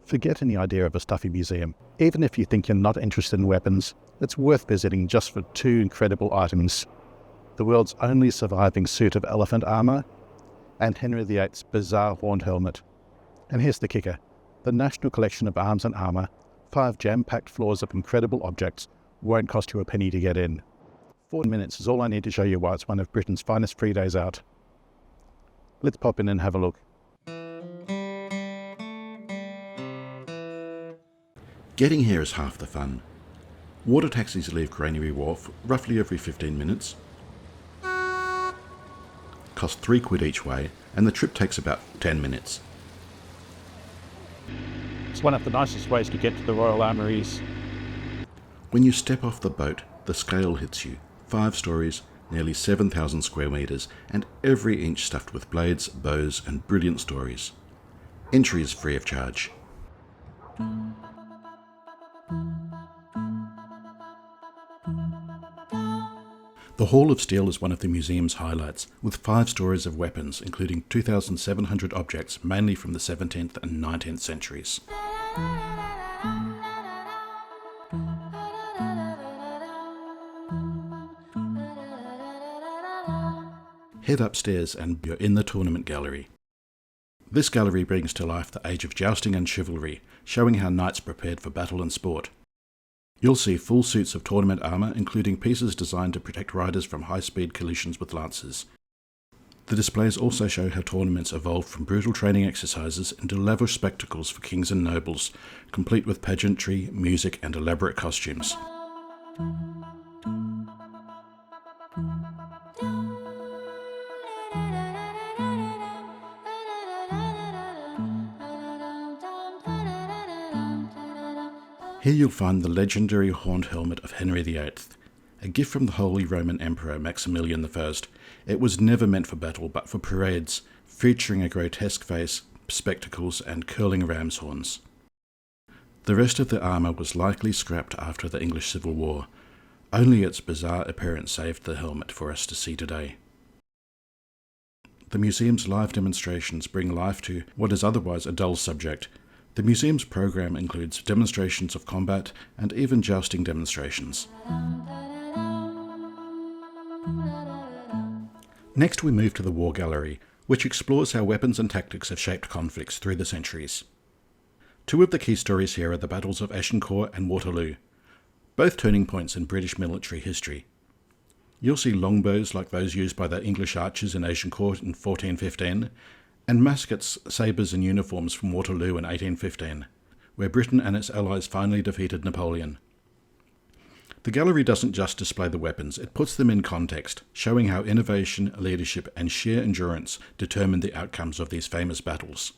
Forget any idea of a stuffy museum. Even if you think you're not interested in weapons, it's worth visiting just for two incredible items: the world's only surviving suit of elephant armour and Henry VIII's bizarre horned helmet. And here's the kicker: the National Collection of Arms and Armour, 5 jam-packed floors of incredible objects, won't cost you a penny to get in. 4 minutes is all I need to show you why it's one of Britain's finest free days out. Let's pop in and have a look. Getting here is half the fun. Water taxis leave Granary Wharf roughly every 15 minutes, cost £3 each way, and the trip takes about 10 minutes. It's one of the nicest ways to get to the Royal Armouries. When you step off the boat, the scale hits you. 5 stories, nearly 7,000 square metres, and every inch stuffed with blades, bows, and brilliant stories. Entry is free of charge. The Hall of Steel is one of the museum's highlights, with 5 stories of weapons, including 2,700 objects, mainly from the 17th and 19th centuries. Head upstairs and you're in the tournament gallery. This gallery brings to life the age of jousting and chivalry, showing how knights prepared for battle and sport. You'll see full suits of tournament armour, including pieces designed to protect riders from high-speed collisions with lances. The displays also show how tournaments evolved from brutal training exercises into lavish spectacles for kings and nobles, complete with pageantry, music and elaborate costumes. Here you'll find the legendary horned helmet of Henry VIII, a gift from the Holy Roman Emperor Maximilian I. It was never meant for battle but for parades, featuring a grotesque face, spectacles and curling ram's horns. The rest of the armour was likely scrapped after the English Civil War. Only its bizarre appearance saved the helmet for us to see today. The museum's live demonstrations bring life to what is otherwise a dull subject. The museum's program includes demonstrations of combat and even jousting demonstrations. Next we move to the War Gallery, which explores how weapons and tactics have shaped conflicts through the centuries. 2 of the key stories here are the battles of Agincourt and Waterloo, both turning points in British military history. You'll see longbows like those used by the English archers in Agincourt in 1415, and muskets, sabres and uniforms from Waterloo in 1815, where Britain and its allies finally defeated Napoleon. The gallery doesn't just display the weapons, it puts them in context, showing how innovation, leadership and sheer endurance determined the outcomes of these famous battles.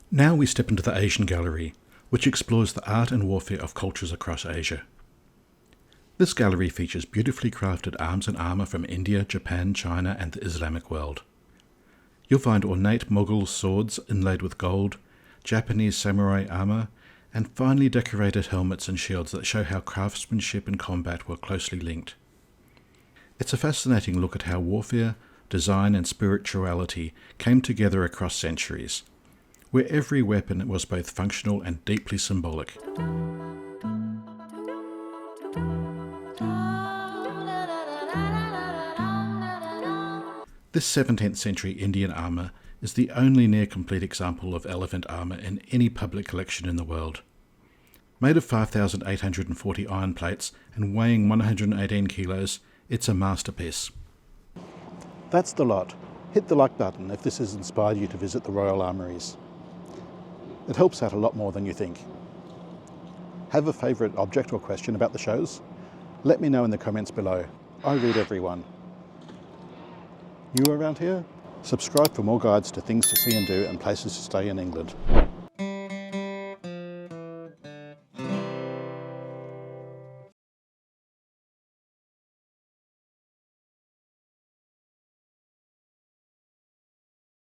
Now we step into the Asian Gallery, which explores the art and warfare of cultures across Asia. This gallery features beautifully crafted arms and armour from India, Japan, China and the Islamic world. You'll find ornate Mughal swords inlaid with gold, Japanese samurai armour, and finely decorated helmets and shields that show how craftsmanship and combat were closely linked. It's a fascinating look at how warfare, design and spirituality came together across centuries, where every weapon was both functional and deeply symbolic. This 17th century Indian armour is the only near-complete example of elephant armour in any public collection in the world. Made of 5,840 iron plates and weighing 118 kilos, it's a masterpiece. That's the lot. Hit the like button if this has inspired you to visit the Royal Armouries. It helps out a lot more than you think. Have a favourite object or question about the shows? Let me know in the comments below. I read everyone. New around here? Subscribe for more guides to things to see and do and places to stay in England.